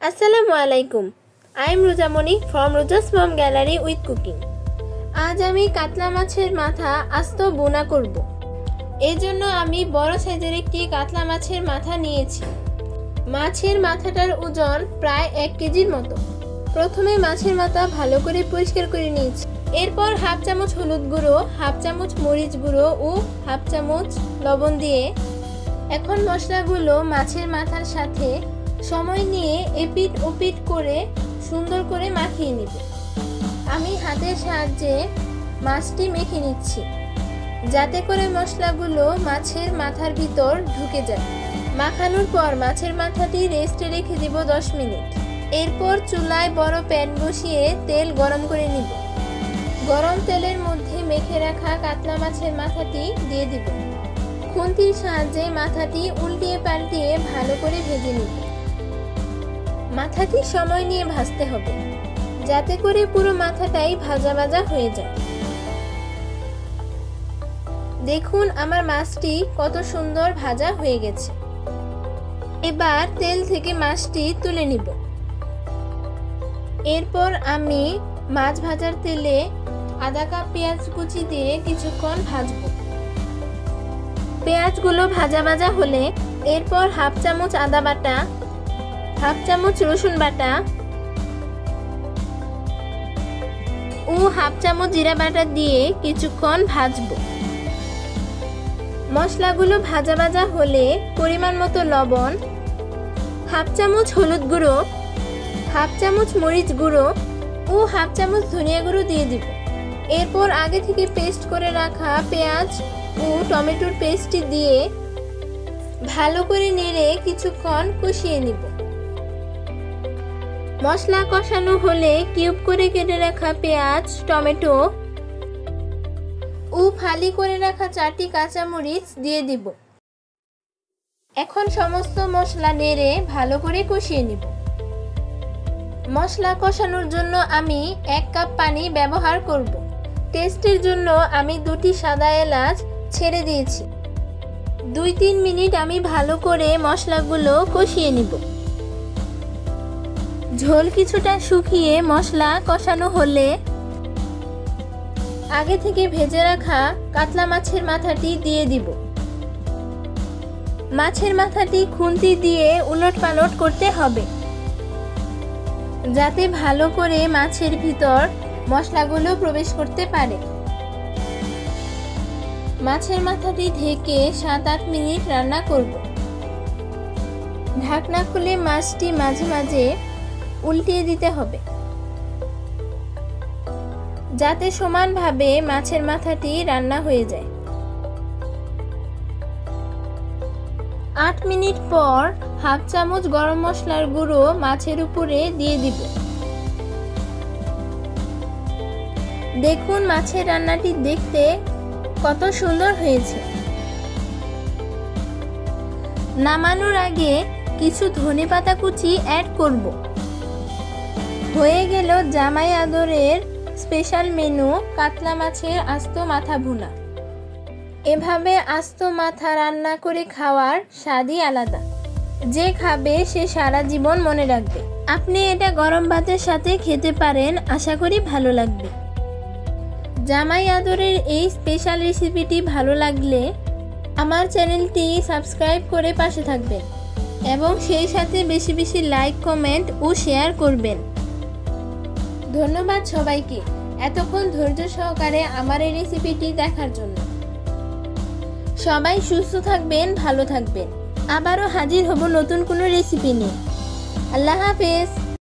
আসসালামু আলাইকুম। I am Rujamoni from Ruja's mom gallery with cooking. আজ আমি কাতলা মাছের মাথা আস্ত বোনা করব। এর জন্য আমি বড় সাইজের একটি কাতলা মাছের মাথা নিয়েছি। মাছের মাথাটার ওজন প্রায় 1 কেজির মতো। প্রথমে মাছের মাথা ভালো করে পরিষ্কার করে নিয়েছি। এরপর হাফ চামচ হলুদ গুঁড়ো, হাফ চামচ মরিচ গুঁড়ো ও হাফ চামচ লবণ দিয়ে এখন মশলাগুলো মাছের মাথার সাথে সময় নিয়ে এপিট ওপিট করে সুন্দর করে মাখিয়ে নিব। আমি হাতের সাহায্যে মাছটি মেখে নিচ্ছি যাতে করে মশলাগুলো মাছের মাথার ভিতর ঢুকে যায়। মাখানোর পর মাছের মাথাটি রেস্টে রেখে দিব 10 মিনিট। এরপর চুলায় বড় প্যান বসিয়ে তেল গরম করে নিব। গরম তেলের মধ্যে মেখে রাখা কাতলা মাছের মাথাটি দিয়ে দিব। খুন্তির সাহায্যে মাথাটি উল্টিয়ে পাল্টিয়ে ভালো করে ভেজে নিব। মাথাটি সময় নিয়ে ভাজতে হবে যাতে করে পুরো মাথাটাই ভাজা ভাজা হয়ে যায়। দেখুন আমার মাছটি কত সুন্দর ভাজা হয়ে গেছে। এবার তেল থেকে মাছটি তুলে নিব। এরপর আমি মাছ ভাজার তেলে আধা কাপ পেঁয়াজ কুচি দিয়ে কিছুক্ষণ ভাজবো। পেঁয়াজগুলো ভাজা ভাজা হলে এরপর হাফ চামচ আদা বাটা, হাফ চামচ রসুন বাটা ও হাফ চামচ জিরা বাটা দিয়ে কিছুক্ষণ ভাজবো। মশলাগুলো ভাজা ভাজা হলে পরিমাণ মতো লবণ, হাফ চামচ হলুদ গুঁড়ো, হাফ চামচ মরিচ গুঁড়ো ও হাফ চামচ ধনিয়া গুঁড়ো দিয়ে দিব। এরপর আগে থেকে পেস্ট করে রাখা পেঁয়াজ ও টমেটোর পেস্টটি দিয়ে ভালো করে নেড়ে কিছুক্ষণ কষিয়ে নিব। মশলা কষানো হলে কিউব করে কেটে রাখা পেঁয়াজ, টমেটো ও ফালি করে রাখা 4টি কাঁচামরিচ দিয়ে দিব। এখন সমস্ত মশলা নেড়ে ভালো করে কষিয়ে নিব। মশলা কষানোর জন্য আমি 1 কাপ পানি ব্যবহার করব। টেস্টের জন্য আমি 2টি সাদা এলাচ ছেড়ে দিয়েছি। 2-3 মিনিট আমি ভালো করে মশলাগুলো কষিয়ে নিব। ঝোল কিছুটা শুকিয়ে মশলা কষানো হলে আগে থেকে ভেজে রাখা কাতলা মাছের মাথাটি দিয়ে দিব। মাছের মাথাটি খুন্তি দিয়ে উলটপালট করতে হবে যাতে ভালো করে মাছের ভিতর মশলাগুলো প্রবেশ করতে পারে। মাছের মাথাটি ঢেকে 7-8 মিনিট রান্না করব। ঢাকনা খুলে মাছটি মাঝে মাঝে উল্টিয়ে দিতে হবে যাতে সমানভাবে মাছের মাথাটি রান্না হয়ে যায়। 8 মিনিট পর হাফ চামচ গরম মশলার গুঁড়ো মাছের উপরে দিয়ে দিব। দেখুন মাছের রান্নাটি দেখতে কত সুন্দর হয়েছে। নামানোর আগে কিছু ধনেপাতা কুচি অ্যাড করব। হয়ে গেল জামাই আদরের স্পেশাল মেনু কাতলা মাছের আস্ত মাথা ভুনা। এভাবে আস্ত মাথা রান্না করে খাওয়ার স্বাদই আলাদা। যে খাবে সে সারা জীবন মনে রাখবে। আপনি এটা গরম ভাতের সাথে খেতে পারেন, আশা করি ভালো লাগবে। জামাই আদরের এই স্পেশাল রেসিপিটি ভালো লাগলে আমার চ্যানেলটি সাবস্ক্রাইব করে পাশে থাকবেন এবং সেই সাথে বেশি বেশি লাইক, কমেন্ট ও শেয়ার করবেন। ধন্যবাদ সবাইকে এতক্ষণ ধৈর্য সহকারে আমার এই রেসিপিটি দেখার জন্য। সবাই সুস্থ থাকবেন, ভালো থাকবেন। আবারও হাজির হব নতুন কোনো রেসিপি নিয়ে। আল্লাহ হাফেজ।